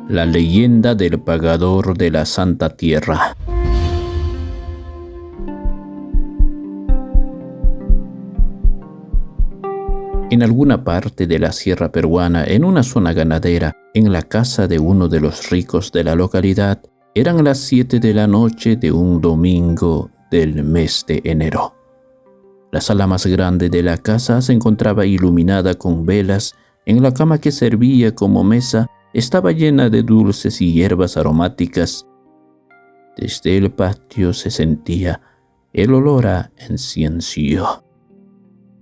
La leyenda del pagador de la Santa Tierra. En alguna parte de la sierra peruana, en una zona ganadera, en la casa de uno de los ricos de la localidad, eran las 7 de la noche de un domingo del mes de enero. La sala más grande de la casa se encontraba iluminada con velas. En la cama que servía como mesa estaba llena de dulces y hierbas aromáticas. Desde el patio se sentía el olor a incienso.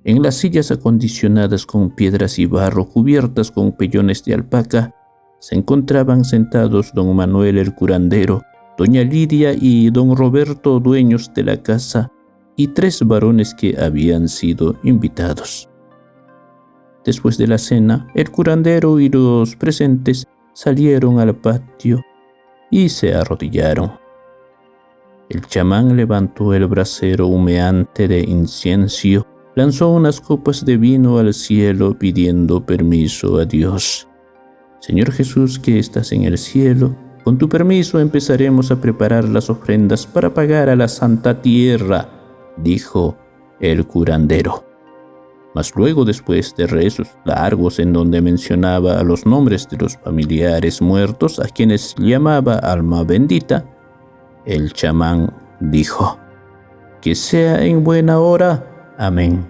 En las sillas acondicionadas con piedras y barro cubiertas con pellones de alpaca, se encontraban sentados don Manuel el curandero, doña Lidia y don Roberto, dueños de la casa, y 3 varones que habían sido invitados. Después de la cena, el curandero y los presentes salieron al patio y se arrodillaron. El chamán levantó el brasero humeante de incienso, lanzó unas copas de vino al cielo pidiendo permiso a Dios. Señor Jesús, que estás en el cielo, con tu permiso empezaremos a preparar las ofrendas para pagar a la Santa Tierra, dijo el curandero. Mas luego, después de rezos largos en donde mencionaba a los nombres de los familiares muertos a quienes llamaba alma bendita, el chamán dijo: «Que sea en buena hora, amén»,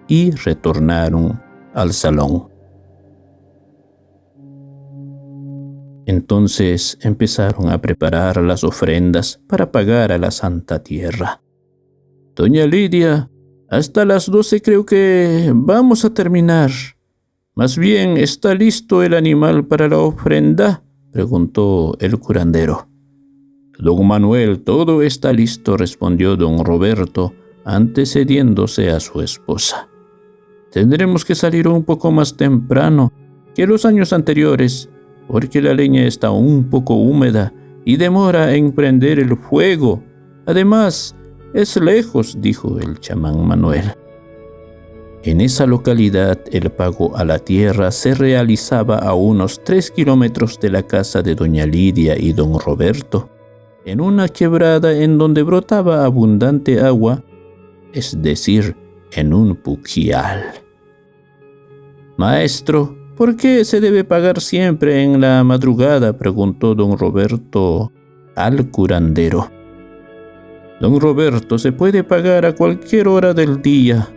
y retornaron al salón. Entonces empezaron a preparar las ofrendas para pagar a la Santa Tierra. «Doña Lidia, hasta las 12 creo que vamos a terminar. Más bien, ¿está listo el animal para la ofrenda?», preguntó el curandero. «Don Manuel, todo está listo», respondió don Roberto, antecediéndose a su esposa. «Tendremos que salir un poco más temprano que los años anteriores, porque la leña está un poco húmeda y demora en prender el fuego. Además, es lejos», dijo el chamán Manuel. En esa localidad el pago a la tierra se realizaba a unos 3 kilómetros de la casa de doña Lidia y don Roberto, en una quebrada en donde brotaba abundante agua, es decir, en un puquial. «Maestro, ¿por qué se debe pagar siempre en la madrugada?», preguntó don Roberto al curandero. «Don Roberto, se puede pagar a cualquier hora del día,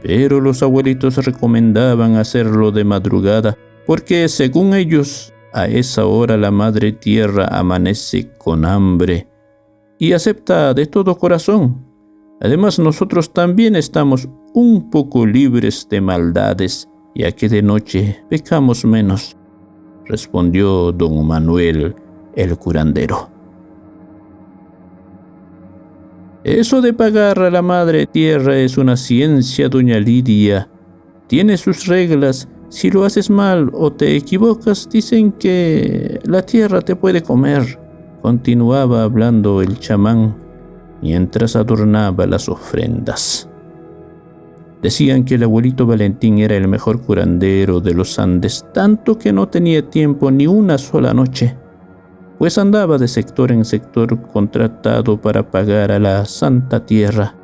pero los abuelitos recomendaban hacerlo de madrugada porque, según ellos, a esa hora la madre tierra amanece con hambre y acepta de todo corazón. Además, nosotros también estamos un poco libres de maldades, ya que de noche pecamos menos», respondió don Manuel el curandero. «Eso de pagar a la madre tierra es una ciencia, doña Lidia. Tiene sus reglas. Si lo haces mal o te equivocas, dicen que la tierra te puede comer», continuaba hablando el chamán mientras adornaba las ofrendas. Decían que el abuelito Valentín era el mejor curandero de los Andes, tanto que no tenía tiempo ni una sola noche, pues andaba de sector en sector contratado para pagar a la Santa Tierra.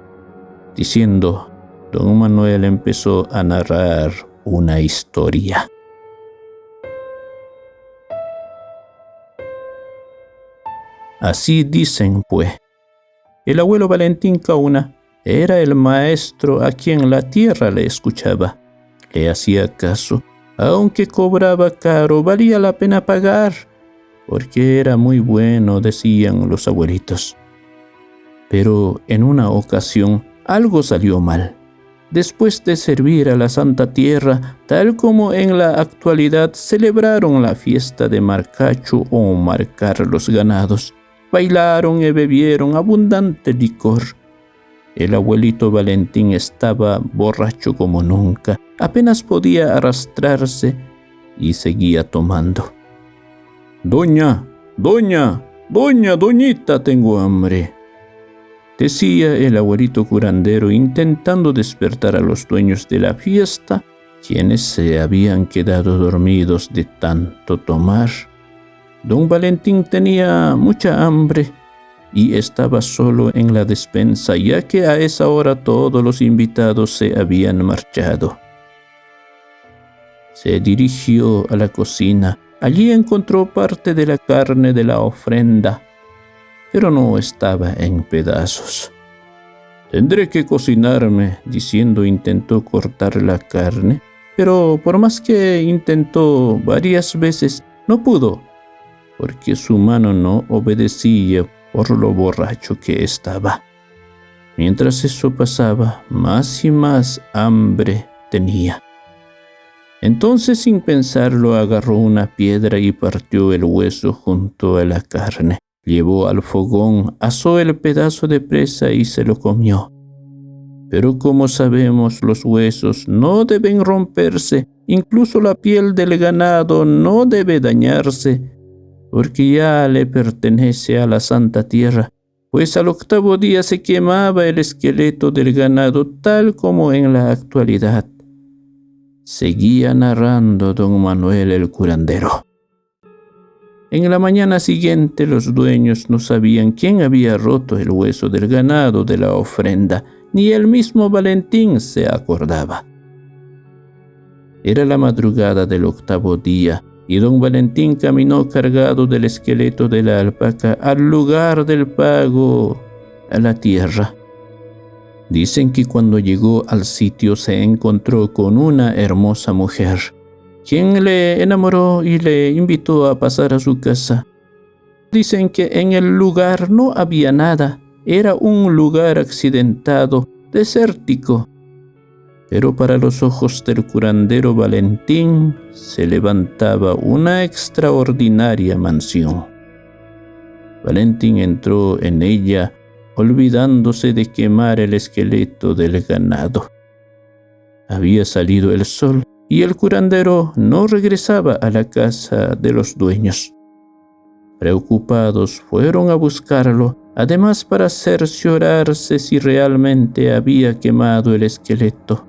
Diciendo, don Manuel empezó a narrar una historia. Así dicen, pues, el abuelo Valentín Cauna era el maestro a quien la tierra le escuchaba, le hacía caso, aunque cobraba caro, valía la pena pagar, porque era muy bueno, decían los abuelitos. Pero en una ocasión algo salió mal. Después de servir a la Santa Tierra, tal como en la actualidad celebraron la fiesta de marcacho o marcar los ganados, bailaron y bebieron abundante licor. El abuelito Valentín estaba borracho como nunca, apenas podía arrastrarse y seguía tomando. Doñita, tengo hambre», decía el abuelito curandero intentando despertar a los dueños de la fiesta, quienes se habían quedado dormidos de tanto tomar. Don Valentín tenía mucha hambre y estaba solo en la despensa, ya que a esa hora todos los invitados se habían marchado. Se dirigió a la cocina. Allí encontró parte de la carne de la ofrenda, pero no estaba en pedazos. «Tendré que cocinarme», diciendo, intentó cortar la carne, pero por más que intentó varias veces, no pudo, porque su mano no obedecía por lo borracho que estaba. Mientras eso pasaba, más y más hambre tenía. Entonces, sin pensarlo, agarró una piedra y partió el hueso junto a la carne. Llevó al fogón, asó el pedazo de presa y se lo comió. Pero como sabemos, los huesos no deben romperse, incluso la piel del ganado no debe dañarse, porque ya le pertenece a la Santa Tierra, pues al 8º día se quemaba el esqueleto del ganado tal como en la actualidad. Seguía narrando don Manuel el curandero. En la mañana siguiente los dueños no sabían quién había roto el hueso del ganado de la ofrenda, ni el mismo Valentín se acordaba. Era la madrugada del 8º día y don Valentín caminó cargado del esqueleto de la alpaca al lugar del pago, a la tierra. Dicen que cuando llegó al sitio se encontró con una hermosa mujer, quien le enamoró y le invitó a pasar a su casa. Dicen que en el lugar no había nada, era un lugar accidentado, desértico. Pero para los ojos del curandero Valentín se levantaba una extraordinaria mansión. Valentín entró en ella, olvidándose de quemar el esqueleto del ganado. Había salido el sol y el curandero no regresaba a la casa de los dueños. Preocupados fueron a buscarlo, además para cerciorarse si realmente había quemado el esqueleto.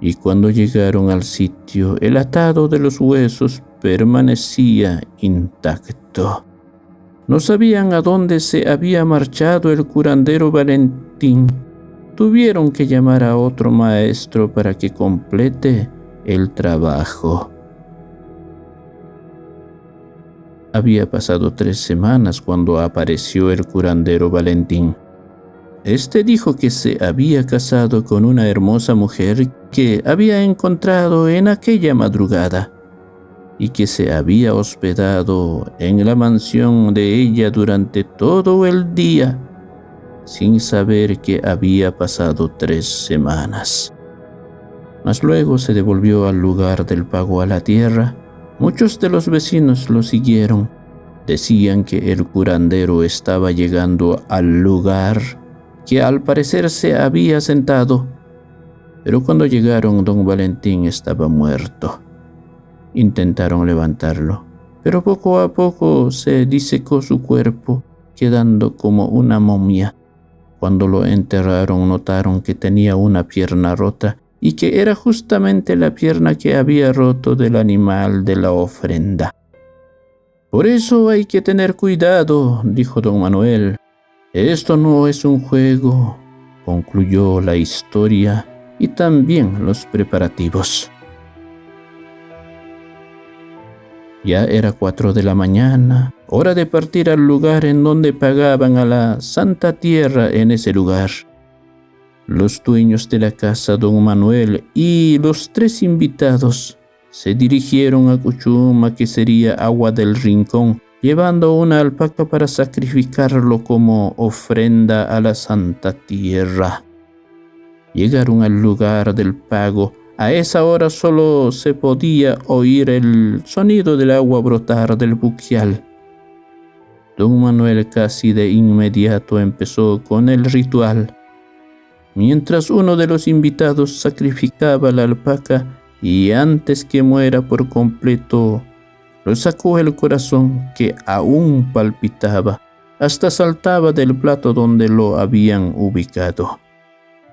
Y cuando llegaron al sitio, el atado de los huesos permanecía intacto. No sabían a dónde se había marchado el curandero Valentín. Tuvieron que llamar a otro maestro para que complete el trabajo. Había pasado 3 semanas cuando apareció el curandero Valentín. Este dijo que se había casado con una hermosa mujer que había encontrado en aquella madrugada y que se había hospedado en la mansión de ella durante todo el día, sin saber que había pasado 3 semanas. Mas luego se devolvió al lugar del pago a la tierra. Muchos de los vecinos lo siguieron. Decían que el curandero estaba llegando al lugar que al parecer se había sentado. Pero cuando llegaron, don Valentín estaba muerto. Intentaron levantarlo, pero poco a poco se disecó su cuerpo, quedando como una momia. Cuando lo enterraron, notaron que tenía una pierna rota y que era justamente la pierna que había roto del animal de la ofrenda. «Por eso hay que tener cuidado», dijo don Manuel. «Esto no es un juego», concluyó la historia y también los preparativos. Ya era 4 de la mañana, hora de partir al lugar en donde pagaban a la Santa Tierra en ese lugar. Los dueños de la casa, don Manuel y los 3 invitados, se dirigieron a Cuchuma, que sería Agua del Rincón, llevando una alpaca para sacrificarlo como ofrenda a la Santa Tierra. Llegaron al lugar del pago. A esa hora solo se podía oír el sonido del agua brotar del buquial. Don Manuel casi de inmediato empezó con el ritual. Mientras uno de los invitados sacrificaba la alpaca y antes que muera por completo, lo sacó el corazón que aún palpitaba, hasta saltaba del plato donde lo habían ubicado.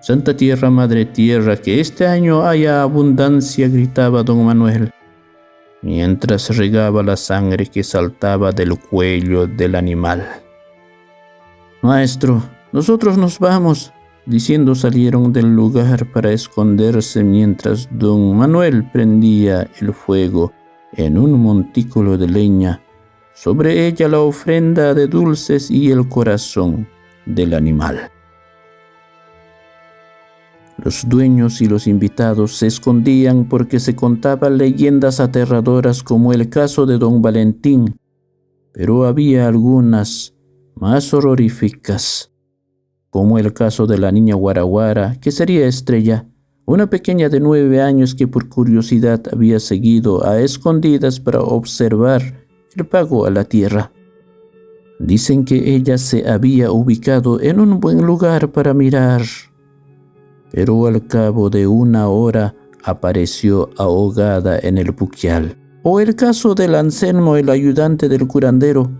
«Santa Tierra, Madre Tierra, que este año haya abundancia», gritaba don Manuel. mientras regaba la sangre que saltaba del cuello del animal. «Maestro, nosotros nos vamos», diciendo salieron del lugar para esconderse mientras don Manuel prendía el fuego en un montículo de leña, sobre ella la ofrenda de dulces y el corazón del animal. Los dueños y los invitados se escondían porque se contaban leyendas aterradoras como el caso de don Valentín, pero había algunas más horroríficas, como el caso de la niña Guaraguara, que sería Estrella, una pequeña de 9 años que por curiosidad había seguido a escondidas para observar el pago a la tierra. Dicen que ella se había ubicado en un buen lugar para mirar, pero al cabo de 1 hora apareció ahogada en el buquial. O el caso del Anselmo, el ayudante del curandero,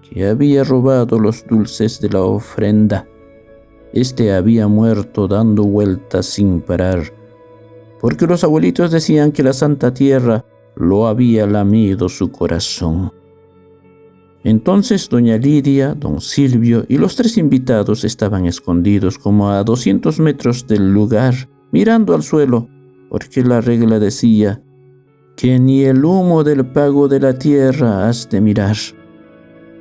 que había robado los dulces de la ofrenda. Este había muerto dando vueltas sin parar, porque los abuelitos decían que la Santa Tierra lo había lamido su corazón. Entonces doña Lidia, don Silvio y los 3 invitados estaban escondidos como a 200 metros del lugar, mirando al suelo, porque la regla decía que ni el humo del pago de la tierra has de mirar.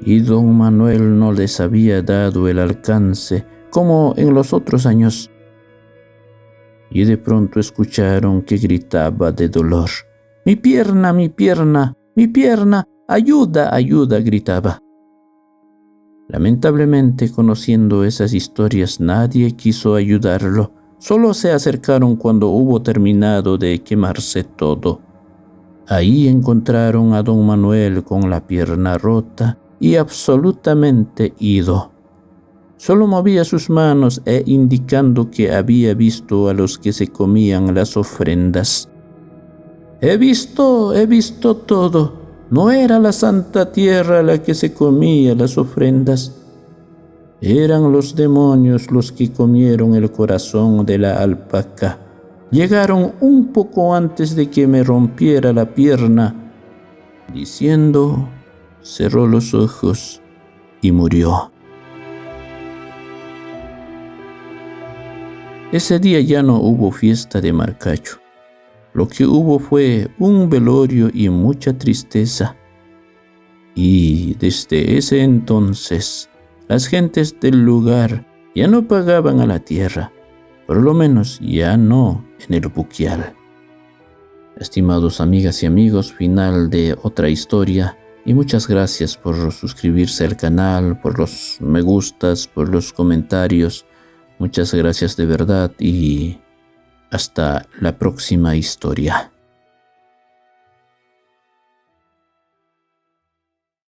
Y don Manuel no les había dado el alcance como en los otros años. Y de pronto escucharon que gritaba de dolor: «¡Mi pierna, mi pierna, mi pierna! ¡Ayuda, ayuda!», gritaba. Lamentablemente, conociendo esas historias, nadie quiso ayudarlo. Solo se acercaron cuando hubo terminado de quemarse todo. Ahí encontraron a don Manuel con la pierna rota y absolutamente ido. Solo movía sus manos indicando que había visto a los que se comían las ofrendas. He visto todo. No era la Santa Tierra la que se comía las ofrendas. Eran los demonios los que comieron el corazón de la alpaca. Llegaron un poco antes de que me rompiera la pierna», diciendo, cerró los ojos y murió. Ese día ya no hubo fiesta de Marcacho. Lo que hubo fue un velorio y mucha tristeza. Y desde ese entonces, las gentes del lugar ya no pagaban a la tierra, por lo menos ya no en el buquial. Estimados amigas y amigos, final de otra historia, y muchas gracias por suscribirse al canal, por los me gustas, por los comentarios. Muchas gracias de verdad y hasta la próxima historia.